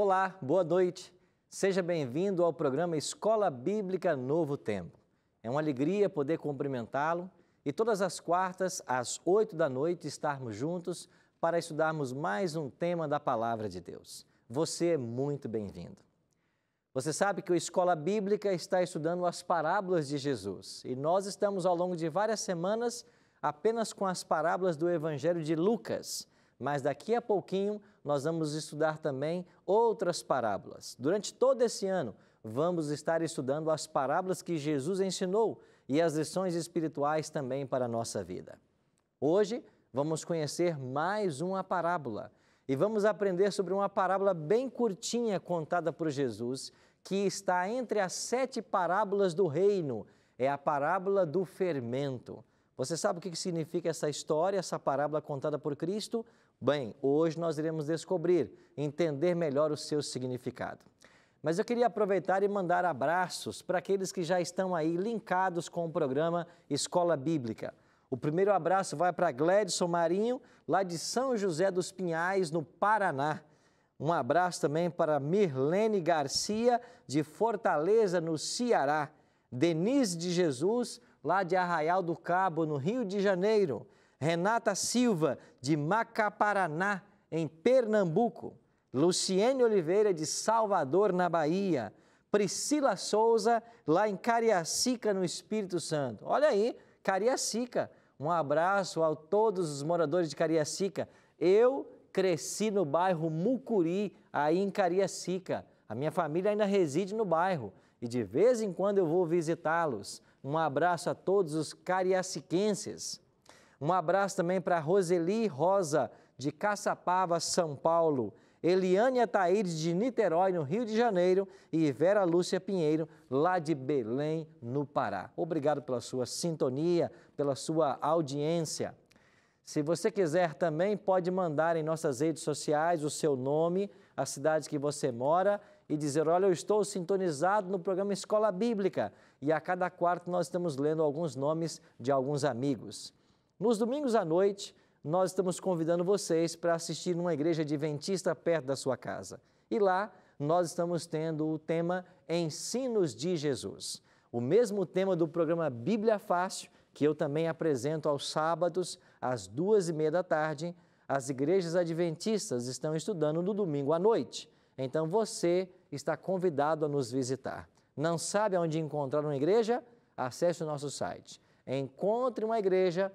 Olá, boa noite. Seja bem-vindo ao programa Escola Bíblica Novo Tempo. É uma alegria poder cumprimentá-lo e todas as quartas, às 8 da noite, estarmos juntos para estudarmos mais um tema da Palavra de Deus. Você é muito bem-vindo. Você sabe que o Escola Bíblica está estudando as parábolas de Jesus e nós estamos ao longo de várias semanas apenas com as parábolas do Evangelho de Lucas, mas daqui a pouquinho nós vamos estudar também outras parábolas. Durante todo esse ano, vamos estar estudando as parábolas que Jesus ensinou e as lições espirituais também para a nossa vida. Hoje, vamos conhecer mais uma parábola e vamos aprender sobre uma parábola bem curtinha contada por Jesus, que está entre as 7 parábolas do reino. É a parábola do fermento. Você sabe o que significa essa história, essa parábola contada por Cristo? Bem, hoje nós iremos descobrir, entender melhor o seu significado. Mas eu queria aproveitar e mandar abraços para aqueles que já estão aí linkados com o programa Escola Bíblica. O primeiro abraço vai para Gledson Marinho, lá de São José dos Pinhais, no Paraná. Um abraço também para Mirlene Garcia, de Fortaleza, no Ceará. Denise de Jesus, lá de Arraial do Cabo, no Rio de Janeiro. Renata Silva, de Macaparaná, em Pernambuco. Luciene Oliveira, de Salvador, na Bahia. Priscila Souza, lá em Cariacica, no Espírito Santo. Olha aí, Cariacica. Um abraço a todos os moradores de Cariacica. Eu cresci no bairro Mucuri, aí em Cariacica. A minha família ainda reside no bairro e de vez em quando eu vou visitá-los. Um abraço a todos os cariaciquenses. Um abraço também para Roseli Rosa, de Caçapava, São Paulo. Eliane Ataíde, de Niterói, no Rio de Janeiro. E Vera Lúcia Pinheiro, lá de Belém, no Pará. Obrigado pela sua sintonia, pela sua audiência. Se você quiser também, pode mandar em nossas redes sociais o seu nome, a cidade que você mora e dizer, olha, eu estou sintonizado no programa Escola Bíblica. E a cada quarto nós estamos lendo alguns nomes de alguns amigos. Nos domingos à noite, nós estamos convidando vocês para assistir numa igreja adventista perto da sua casa. E lá nós estamos tendo o tema Ensinos de Jesus. O mesmo tema do programa Bíblia Fácil, que eu também apresento aos sábados, às 2h30 da tarde. As igrejas adventistas estão estudando no domingo à noite. Então você está convidado a nos visitar. Não sabe onde encontrar uma igreja? Acesse o nosso site, encontreumaigreja.com.br.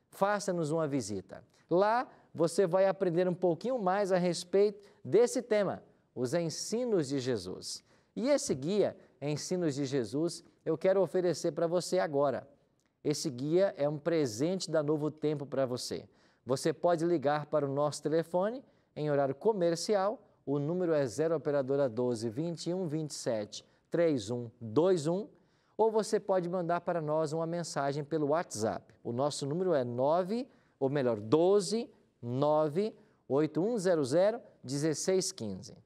Faça-nos uma visita. Lá você vai aprender um pouquinho mais a respeito desse tema, os ensinos de Jesus. E esse guia, Ensinos de Jesus, eu quero oferecer para você agora. Esse guia é um presente da Novo Tempo para você. Você pode ligar para o nosso telefone em horário comercial. O número é 0 operadora 12 21 27 3121. Ou você pode mandar para nós uma mensagem pelo WhatsApp. O nosso número é 12 9 8100 1615.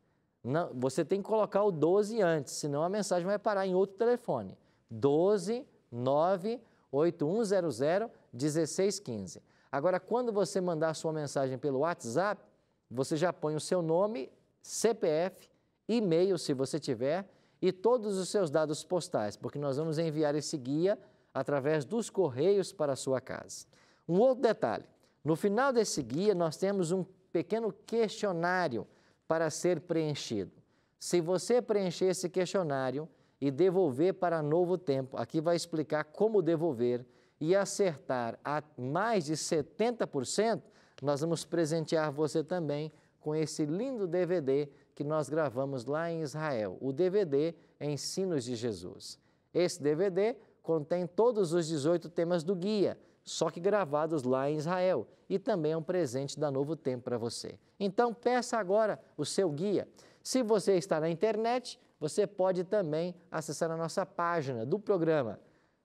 Não, você tem que colocar o 12 antes, senão a mensagem vai parar em outro telefone. 12 9 8100 1615. Agora, quando você mandar a sua mensagem pelo WhatsApp, você já põe o seu nome, CPF, e-mail, se você tiver, e todos os seus dados postais, porque nós vamos enviar esse guia através dos correios para a sua casa. Um outro detalhe, no final desse guia nós temos um pequeno questionário para ser preenchido. Se você preencher esse questionário e devolver para Novo Tempo, aqui vai explicar como devolver, e acertar a mais de 70%, nós vamos presentear você também com esse lindo DVD que nós gravamos lá em Israel, o DVD Ensinos de Jesus. Esse DVD contém todos os 18 temas do guia, só que gravados lá em Israel, e também é um presente da Novo Tempo para você. Então, peça agora o seu guia. Se você está na internet, você pode também acessar a nossa página do programa,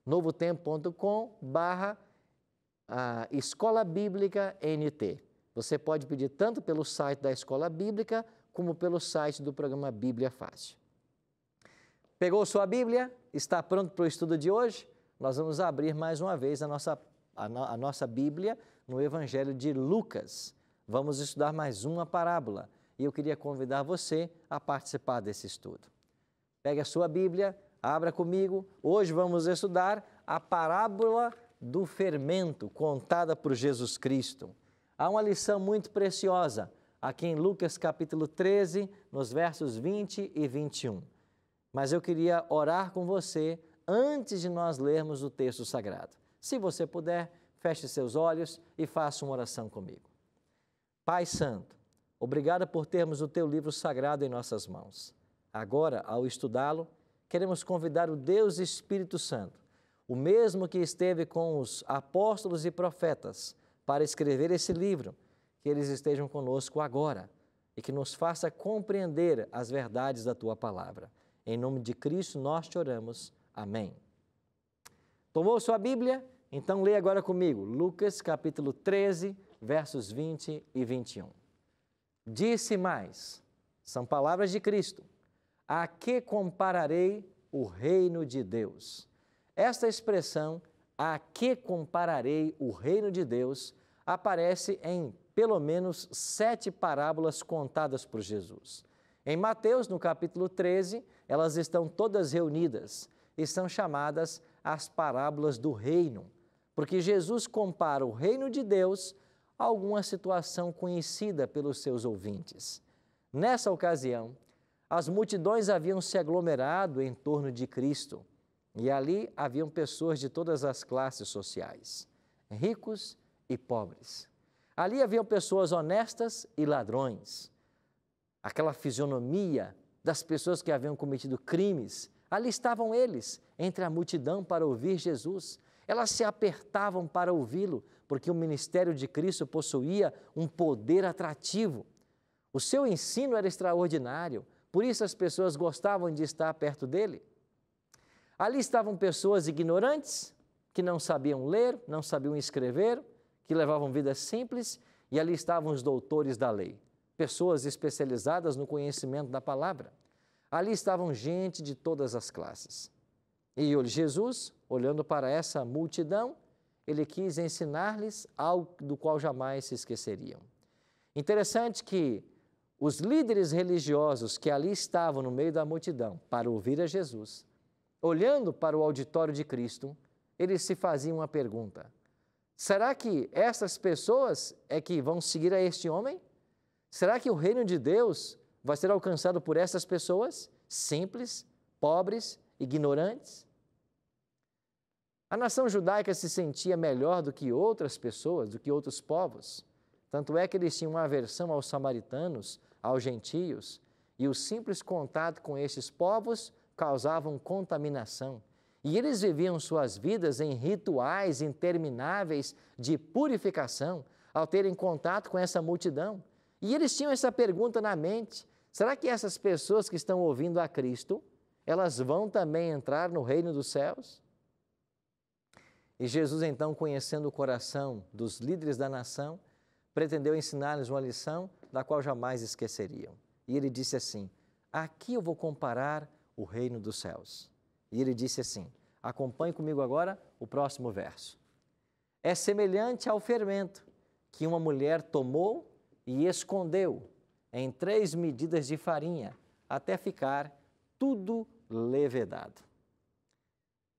novotempo.com/Escola Bíblica NT. Você pode pedir tanto pelo site da Escola Bíblica, como pelo site do programa Bíblia Fácil. Pegou sua Bíblia? Está pronto para o estudo de hoje? Nós vamos abrir mais uma vez a nossa Bíblia no Evangelho de Lucas. Vamos estudar mais uma parábola. e eu queria convidar você a participar desse estudo. Pegue a sua Bíblia, abra comigo. Hoje vamos estudar a parábola do fermento contada por Jesus Cristo. Há uma lição muito preciosa aqui em Lucas capítulo 13, nos versos 20 e 21. Mas eu queria orar com você antes de nós lermos o texto sagrado. Se você puder, feche seus olhos e faça uma oração comigo. Pai Santo, obrigado por termos o Teu livro sagrado em nossas mãos. Agora, ao estudá-lo, queremos convidar o Deus Espírito Santo, o mesmo que esteve com os apóstolos e profetas para escrever esse livro, que eles estejam conosco agora e que nos faça compreender as verdades da Tua palavra. Em nome de Cristo nós te oramos. Amém. Tomou sua Bíblia? Então leia agora comigo, Lucas capítulo 13, versos 20 e 21. Disse mais, são palavras de Cristo, a que compararei o reino de Deus? Esta expressão, a que compararei o reino de Deus, aparece em pelo menos 7 parábolas contadas por Jesus. Em Mateus, no capítulo 13, elas estão todas reunidas e são chamadas as parábolas do reino, porque Jesus compara o reino de Deus a alguma situação conhecida pelos seus ouvintes. Nessa ocasião, as multidões haviam se aglomerado em torno de Cristo e ali haviam pessoas de todas as classes sociais, ricos e pobres. Ali haviam pessoas honestas e ladrões. Aquela fisionomia das pessoas que haviam cometido crimes, ali estavam eles, entre a multidão para ouvir Jesus. Elas se apertavam para ouvi-lo, porque o ministério de Cristo possuía um poder atrativo. O seu ensino era extraordinário, por isso as pessoas gostavam de estar perto dele. Ali estavam pessoas ignorantes, que não sabiam ler, não sabiam escrever, que levavam vidas simples, e ali estavam os doutores da lei, pessoas especializadas no conhecimento da palavra. Ali estavam gente de todas as classes. E Jesus, olhando para essa multidão, ele quis ensinar-lhes algo do qual jamais se esqueceriam. Interessante que os líderes religiosos que ali estavam no meio da multidão para ouvir a Jesus, olhando para o auditório de Cristo, eles se faziam uma pergunta: será que essas pessoas é que vão seguir a este homem? Será que o reino de Deus vai ser alcançado por essas pessoas, simples, pobres, ignorantes? A nação judaica se sentia melhor do que outras pessoas, do que outros povos. Tanto é que eles tinham uma aversão aos samaritanos, aos gentios, e o simples contato com estes povos causavam contaminação. E eles viviam suas vidas em rituais intermináveis de purificação ao terem contato com essa multidão. E eles tinham essa pergunta na mente: será que essas pessoas que estão ouvindo a Cristo, elas vão também entrar no reino dos céus? E Jesus, então, conhecendo o coração dos líderes da nação, pretendeu ensinar-lhes uma lição da qual jamais esqueceriam. E ele disse assim: aqui eu vou comparar o reino dos céus. E ele disse assim, acompanhe comigo agora o próximo verso. É semelhante ao fermento que uma mulher tomou e escondeu em 3 medidas de farinha, até ficar tudo levedado.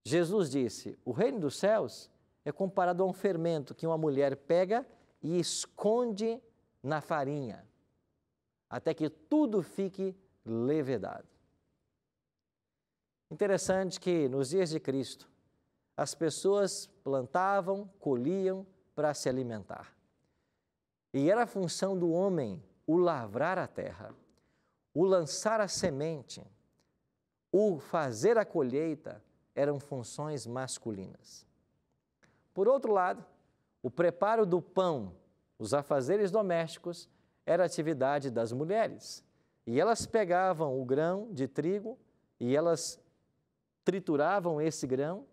Jesus disse, o reino dos céus é comparado a um fermento que uma mulher pega e esconde na farinha, até que tudo fique levedado. Interessante que nos dias de Cristo, as pessoas plantavam, colhiam para se alimentar. E era a função do homem o lavrar a terra, o lançar a semente, o fazer a colheita, eram funções masculinas. Por outro lado, o preparo do pão, os afazeres domésticos, era atividade das mulheres. E elas pegavam o grão de trigo e elas trituravam esse grão,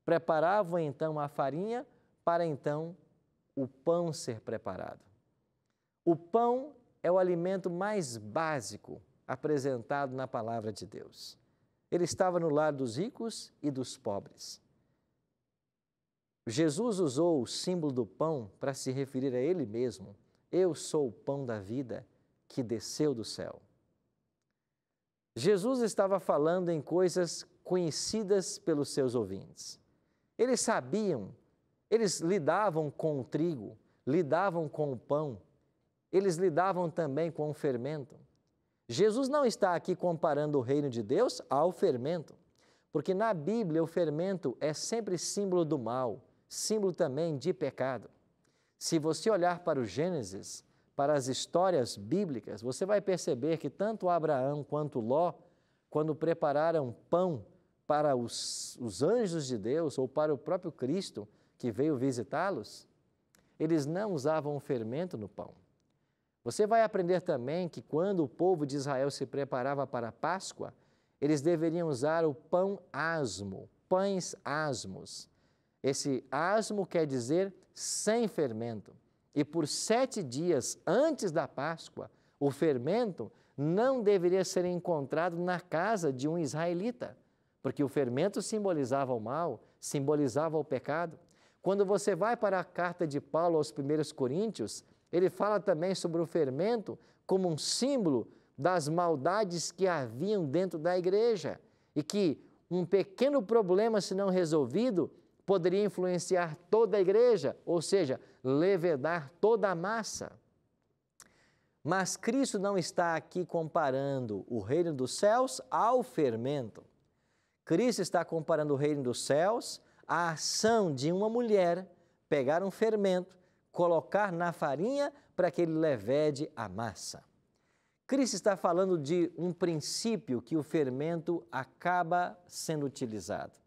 preparavam então a farinha para então o pão ser preparado. O pão é o alimento mais básico apresentado na palavra de Deus. Ele estava no lar dos ricos e dos pobres. Jesus usou o símbolo do pão para se referir a ele mesmo. Eu sou o pão da vida. que desceu do céu. Jesus estava falando em coisas conhecidas pelos seus ouvintes. Eles sabiam, eles lidavam com o trigo, lidavam com o pão, eles lidavam também com o fermento. Jesus não está aqui comparando o reino de Deus ao fermento, porque na Bíblia o fermento é sempre símbolo do mal, símbolo também de pecado. Se você olhar para o Gênesis, para as histórias bíblicas, você vai perceber que tanto Abraão quanto Ló, quando prepararam pão para os anjos de Deus ou para o próprio Cristo que veio visitá-los, eles não usavam o fermento no pão. Você vai aprender também que quando o povo de Israel se preparava para a Páscoa, eles deveriam usar o pão asmo, pães asmos. Esse asmo quer dizer sem fermento. E por 7 dias antes da Páscoa, o fermento não deveria ser encontrado na casa de um israelita, porque o fermento simbolizava o mal, simbolizava o pecado. Quando você vai para a carta de Paulo aos 1 Coríntios, ele fala também sobre o fermento como um símbolo das maldades que haviam dentro da igreja e que um pequeno problema, se não resolvido, poderia influenciar toda a igreja, ou seja, levedar toda a massa. Mas Cristo não está aqui comparando o reino dos céus ao fermento. Cristo está comparando o reino dos céus à ação de uma mulher pegar um fermento, colocar na farinha para que ele levede a massa. Cristo está falando de um princípio que o fermento acaba sendo utilizado.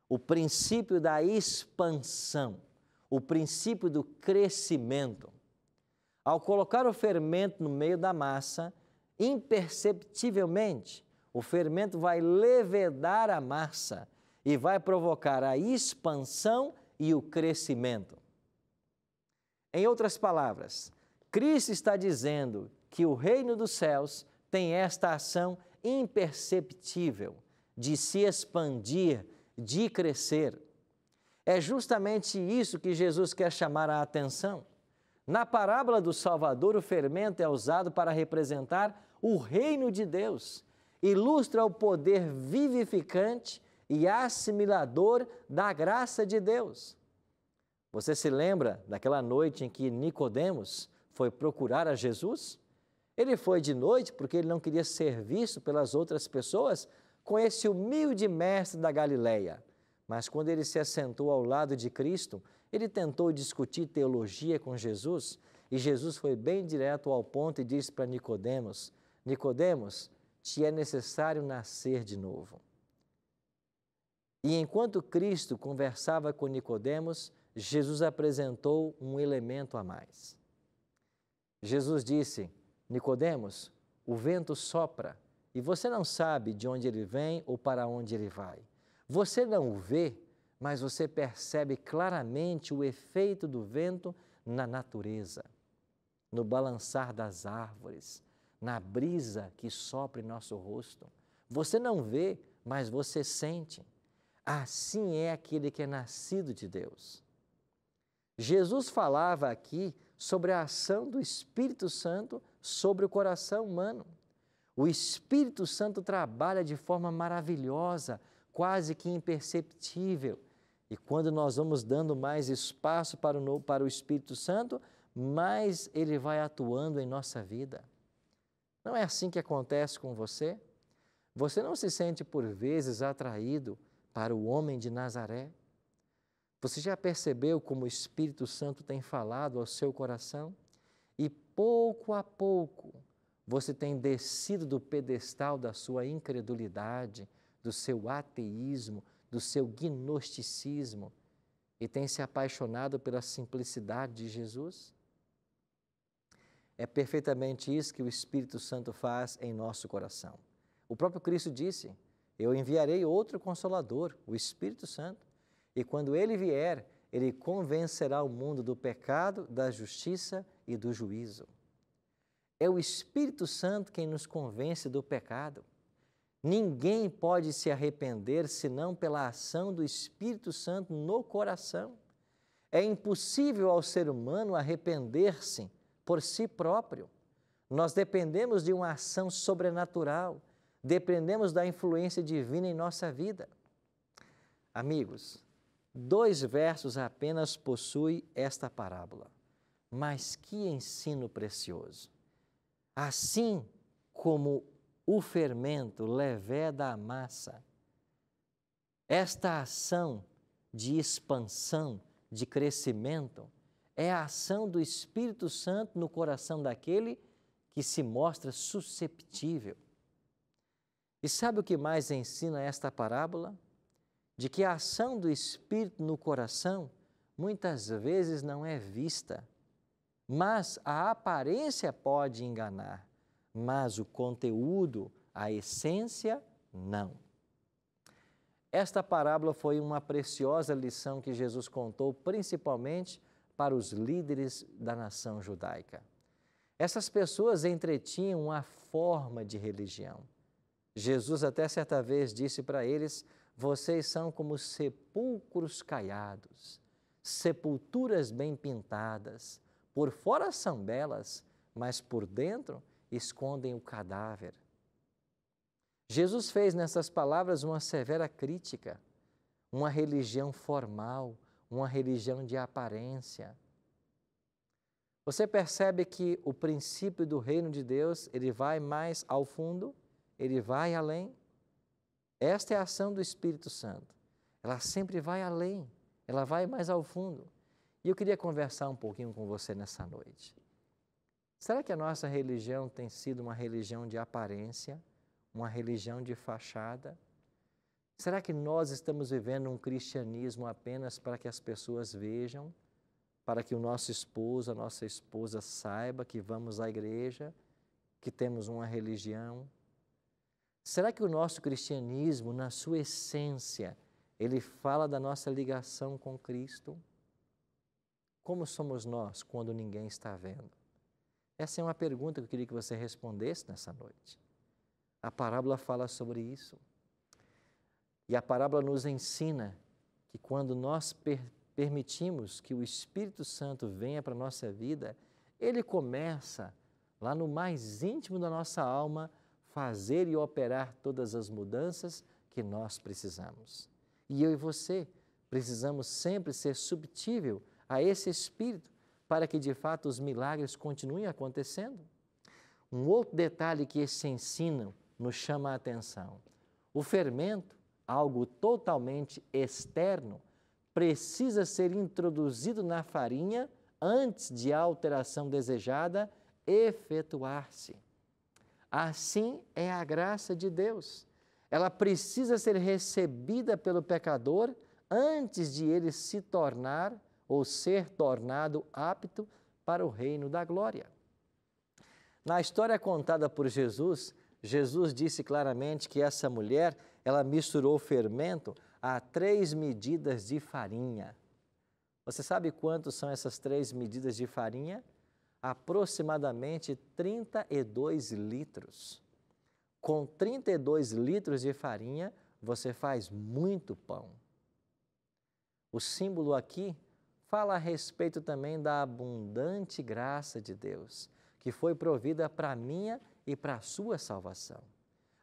O princípio da expansão, o princípio do crescimento. Ao colocar o fermento no meio da massa, imperceptivelmente, o fermento vai levedar a massa e vai provocar a expansão e o crescimento. Em outras palavras, Cristo está dizendo que o reino dos céus tem esta ação imperceptível de se expandir, de crescer. É justamente isso que Jesus quer chamar a atenção. Na parábola do Salvador, o fermento é usado para representar o reino de Deus. Ilustra o poder vivificante e assimilador da graça de Deus. Você se lembra daquela noite em que Nicodemos foi procurar a Jesus? Ele foi de noite porque ele não queria ser visto pelas outras pessoas com esse humilde mestre da Galileia. Mas quando ele se assentou ao lado de Cristo, ele tentou discutir teologia com Jesus e Jesus foi bem direto ao ponto e disse para Nicodemos: Nicodemos, te é necessário nascer de novo. E enquanto Cristo conversava com Nicodemos, Jesus apresentou um elemento a mais. Jesus disse: Nicodemos, o vento sopra e você não sabe de onde ele vem ou para onde ele vai. Você não o vê, mas você percebe claramente o efeito do vento na natureza, no balançar das árvores, na brisa que sopra em nosso rosto. Você não vê, mas você sente. Assim é aquele que é nascido de Deus. Jesus falava aqui sobre a ação do Espírito Santo sobre o coração humano. O Espírito Santo trabalha de forma maravilhosa, quase que imperceptível. E quando nós vamos dando mais espaço para o Espírito Santo, mais ele vai atuando em nossa vida. Não é assim que acontece com você? Você não se sente por vezes atraído para o homem de Nazaré? Você já percebeu como o Espírito Santo tem falado ao seu coração? E pouco a pouco você tem descido do pedestal da sua incredulidade, do seu ateísmo, do seu gnosticismo e tem se apaixonado pela simplicidade de Jesus? É perfeitamente isso que o Espírito Santo faz em nosso coração. O próprio Cristo disse: eu enviarei outro Consolador, o Espírito Santo, e quando ele vier, ele convencerá o mundo do pecado, da justiça e do juízo. É o Espírito Santo quem nos convence do pecado. Ninguém pode se arrepender senão pela ação do Espírito Santo no coração. É impossível ao ser humano arrepender-se por si próprio. Nós dependemos de uma ação sobrenatural, dependemos da influência divina em nossa vida. Amigos, 2 versos apenas possui esta parábola, mas que ensino precioso! Assim como o fermento leveda a massa, esta ação de expansão, de crescimento, é a ação do Espírito Santo no coração daquele que se mostra susceptível. E sabe o que mais ensina esta parábola? De que a ação do Espírito no coração muitas vezes não é vista, mas a aparência pode enganar, mas o conteúdo, a essência, não. Esta parábola foi uma preciosa lição que Jesus contou principalmente para os líderes da nação judaica. Essas pessoas entretinham uma forma de religião. Jesus até certa vez disse para eles: vocês são como sepulcros caiados, sepulturas bem pintadas. Por fora são belas, mas por dentro escondem o cadáver. Jesus fez nessas palavras uma severa crítica, uma religião formal, uma religião de aparência. Você percebe que o princípio do reino de Deus, ele vai mais ao fundo, ele vai além. Esta é a ação do Espírito Santo. Ela sempre vai além, ela vai mais ao fundo. E eu queria conversar um pouquinho com você nessa noite. Será que a nossa religião tem sido uma religião de aparência, uma religião de fachada? Será que nós estamos vivendo um cristianismo apenas para que as pessoas vejam, para que o nosso esposo, a nossa esposa saiba que vamos à igreja, que temos uma religião? Será que o nosso cristianismo, na sua essência, ele fala da nossa ligação com Cristo? Como somos nós quando ninguém está vendo? Essa é uma pergunta que eu queria que você respondesse nessa noite. A parábola fala sobre isso. E a parábola nos ensina que quando nós permitimos que o Espírito Santo venha para a nossa vida, ele começa, lá no mais íntimo da nossa alma, fazer e operar todas as mudanças que nós precisamos. E eu e você precisamos sempre ser subtível a esse Espírito para que, de fato, os milagres continuem acontecendo. Um outro detalhe que esse ensino nos chama a atenção: o fermento, algo totalmente externo, precisa ser introduzido na farinha antes de a alteração desejada efetuar-se. Assim é a graça de Deus. Ela precisa ser recebida pelo pecador antes de ele se tornar ou ser tornado apto para o reino da glória. Na história contada por Jesus, Jesus disse claramente que essa mulher, ela misturou fermento a 3 medidas de farinha. Você sabe quanto são essas 3 medidas de farinha? Aproximadamente 32 litros. Com 32 litros de farinha, você faz muito pão. O símbolo aqui fala a respeito também da abundante graça de Deus, que foi provida para a minha e para a sua salvação.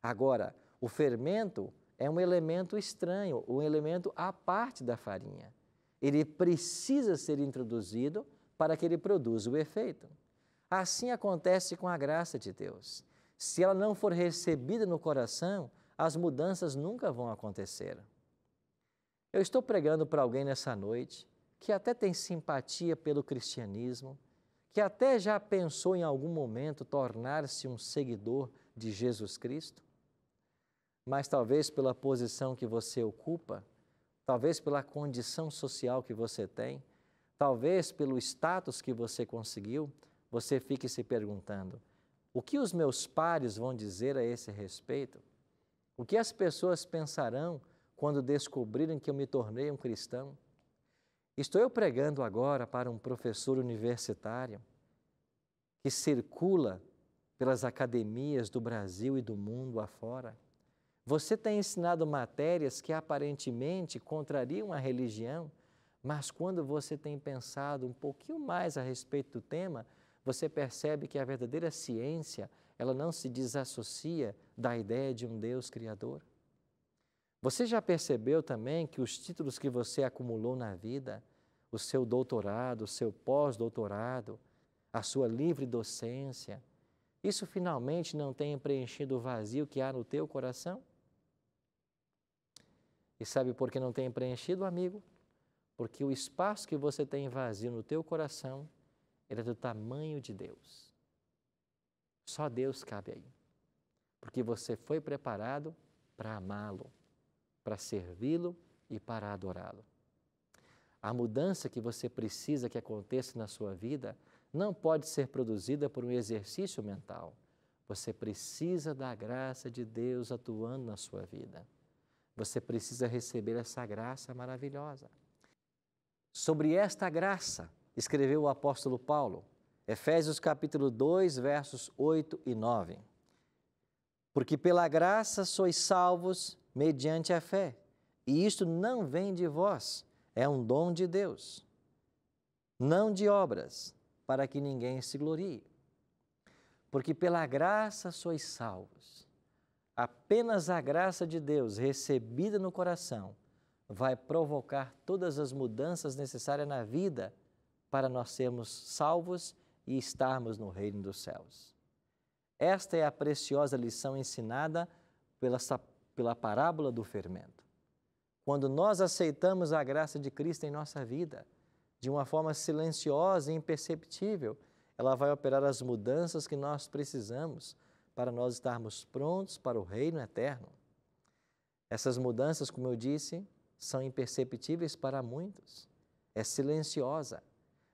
Agora, o fermento é um elemento estranho, um elemento à parte da farinha. Ele precisa ser introduzido para que ele produza o efeito. Assim acontece com a graça de Deus. Se ela não for recebida no coração, as mudanças nunca vão acontecer. Eu estou pregando para alguém nessa noite que até tem simpatia pelo cristianismo, que até já pensou em algum momento tornar-se um seguidor de Jesus Cristo, mas talvez pela posição que você ocupa, talvez pela condição social que você tem, talvez pelo status que você conseguiu, você fique se perguntando: o que os meus pares vão dizer a esse respeito? O que as pessoas pensarão quando descobrirem que eu me tornei um cristão? Estou eu pregando agora para um professor universitário que circula pelas academias do Brasil e do mundo afora. Você tem ensinado matérias que aparentemente contrariam a religião, mas quando você tem pensado um pouquinho mais a respeito do tema, você percebe que a verdadeira ciência, ela não se desassocia da ideia de um Deus criador? Você já percebeu também que os títulos que você acumulou na vida, o seu doutorado, o seu pós-doutorado, a sua livre docência, isso finalmente não tem preenchido o vazio que há no teu coração? E sabe por que não tem preenchido, amigo? Porque o espaço que você tem vazio no teu coração, ele é do tamanho de Deus. Só Deus cabe aí. Porque você foi preparado para amá-lo, para servi-lo e para adorá-lo. A mudança que você precisa que aconteça na sua vida não pode ser produzida por um exercício mental. Você precisa da graça de Deus atuando na sua vida. Você precisa receber essa graça maravilhosa. Sobre esta graça, escreveu o apóstolo Paulo, Efésios capítulo 2, versos 8 e 9. Porque pela graça sois salvos mediante a fé, e isto não vem de vós, é um dom de Deus, não de obras, para que ninguém se glorie. Porque pela graça sois salvos. Apenas a graça de Deus recebida no coração vai provocar todas as mudanças necessárias na vida para nós sermos salvos e estarmos no reino dos céus. Esta é a preciosa lição ensinada pela parábola do fermento. Quando nós aceitamos a graça de Cristo em nossa vida, de uma forma silenciosa e imperceptível, ela vai operar as mudanças que nós precisamos para nós estarmos prontos para o reino eterno. Essas mudanças, como eu disse, são imperceptíveis para muitos. É silenciosa.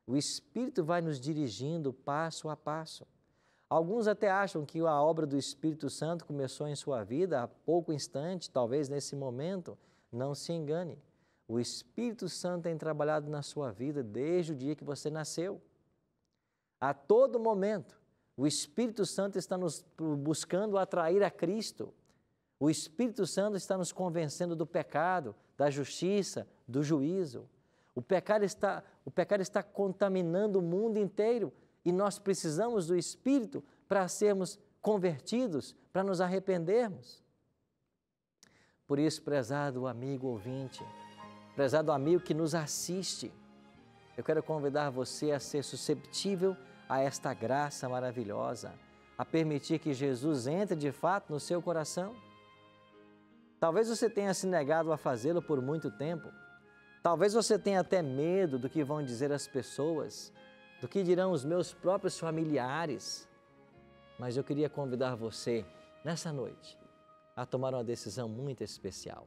O Espírito vai nos dirigindo passo a passo. Alguns até acham que a obra do Espírito Santo começou em sua vida há pouco instante, talvez nesse momento. Não se engane. O Espírito Santo tem trabalhado na sua vida desde o dia que você nasceu. A todo momento, o Espírito Santo está nos buscando atrair a Cristo. O Espírito Santo está nos convencendo do pecado, da justiça, do juízo. O pecado está contaminando o mundo inteiro e nós precisamos do Espírito para sermos convertidos, para nos arrependermos. Por isso, prezado amigo ouvinte, prezado amigo que nos assiste, eu quero convidar você a ser susceptível a esta graça maravilhosa, a permitir que Jesus entre de fato no seu coração. Talvez você tenha se negado a fazê-lo por muito tempo. Talvez você tenha até medo do que vão dizer as pessoas, do que dirão os meus próprios familiares. Mas eu queria convidar você, nessa noite, a tomar uma decisão muito especial.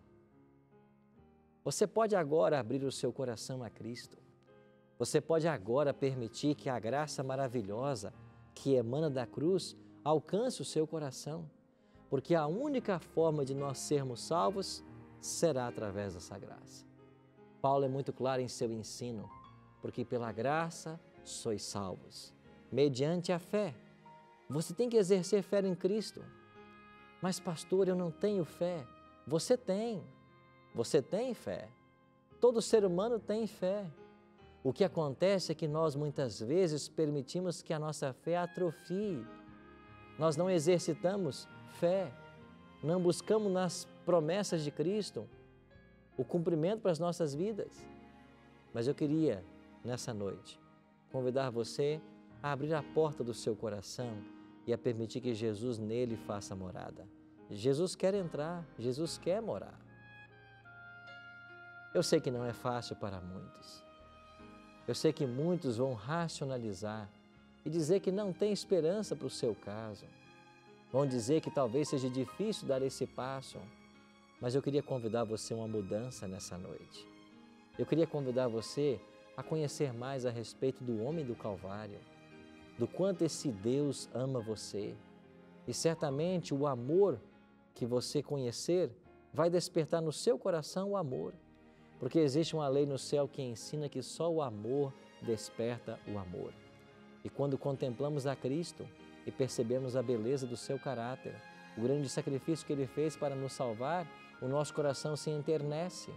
Você pode agora abrir o seu coração a Cristo. Você pode agora permitir que a graça maravilhosa que emana da cruz alcance o seu coração, porque a única forma de nós sermos salvos será através dessa graça. Paulo é muito claro em seu ensino, porque pela graça sois salvos, mediante a fé. Você tem que exercer fé em Cristo. Mas pastor, eu não tenho fé. Você tem fé. Todo ser humano tem fé. O que acontece é que nós muitas vezes permitimos que a nossa fé atrofie. Nós não exercitamos fé, não buscamos nas promessas de Cristo o cumprimento para as nossas vidas. Mas eu queria, nessa noite, convidar você a abrir a porta do seu coração e a permitir que Jesus nele faça morada. Jesus quer entrar, Jesus quer morar. Eu sei que não é fácil para muitos. Eu sei que muitos vão racionalizar e dizer que não tem esperança para o seu caso. Vão dizer que talvez seja difícil dar esse passo. Mas eu queria convidar você a uma mudança nessa noite. Eu queria convidar você a conhecer mais a respeito do homem do Calvário, do quanto esse Deus ama você. E certamente o amor que você conhecer vai despertar no seu coração o amor. Porque existe uma lei no céu que ensina que só o amor desperta o amor. E quando contemplamos a Cristo e percebemos a beleza do seu caráter, o grande sacrifício que Ele fez para nos salvar, o nosso coração se enternece.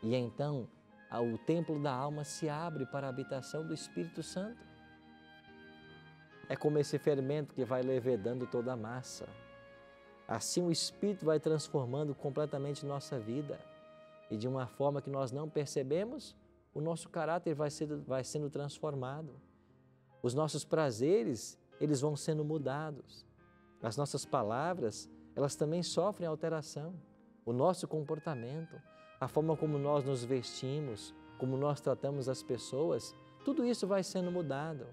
E então o templo da alma se abre para a habitação do Espírito Santo. é como esse fermento que vai levedando toda a massa. Assim o Espírito vai transformando completamente nossa vida. E de uma forma que nós não percebemos, o nosso caráter vai sendo transformado. Os nossos prazeres, eles vão sendo mudados. As nossas palavras, elas também sofrem alteração. O nosso comportamento, a forma como nós nos vestimos, como nós tratamos as pessoas, tudo isso vai sendo mudado.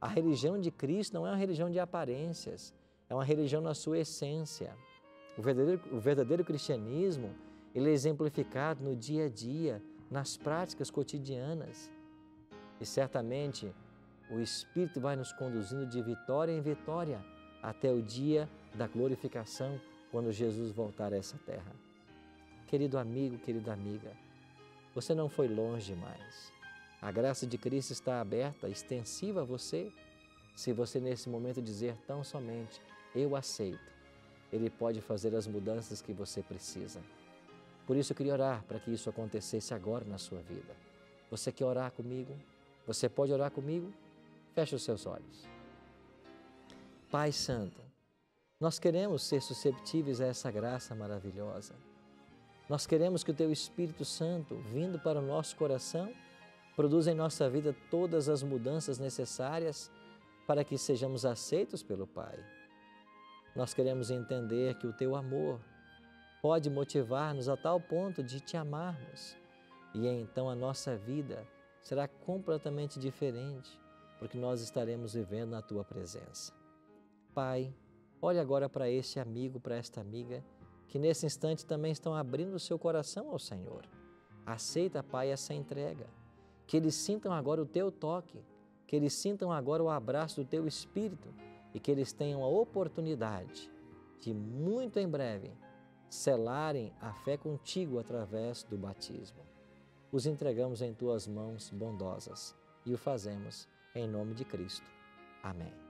A religião de Cristo não é uma religião de aparências, é uma religião na sua essência. O verdadeiro cristianismo, ele é exemplificado no dia a dia, nas práticas cotidianas. E certamente o Espírito vai nos conduzindo de vitória em vitória até o dia da glorificação, quando Jesus voltar a essa terra. Querido amigo, querida amiga, você não foi longe demais. A graça de Cristo está aberta, extensiva a você. Se você nesse momento dizer tão somente, eu aceito, Ele pode fazer as mudanças que você precisa. Por isso eu queria orar para que isso acontecesse agora na sua vida. Você quer orar comigo? Você pode orar comigo? Feche os seus olhos. Pai Santo, nós queremos ser susceptíveis a essa graça maravilhosa. Nós queremos que o Teu Espírito Santo, vindo para o nosso coração, produza em nossa vida todas as mudanças necessárias para que sejamos aceitos pelo Pai. Nós queremos entender que o Teu amor pode motivar-nos a tal ponto de Te amarmos. E então a nossa vida será completamente diferente, porque nós estaremos vivendo na Tua presença. Pai, olhe agora para este amigo, para esta amiga, que nesse instante também estão abrindo o seu coração ao Senhor. Aceita, Pai, essa entrega. Que eles sintam agora o Teu toque, que eles sintam agora o abraço do Teu Espírito e que eles tenham a oportunidade de, muito em breve, selarem a fé contigo através do batismo. Os entregamos em Tuas mãos bondosas e o fazemos em nome de Cristo. Amém.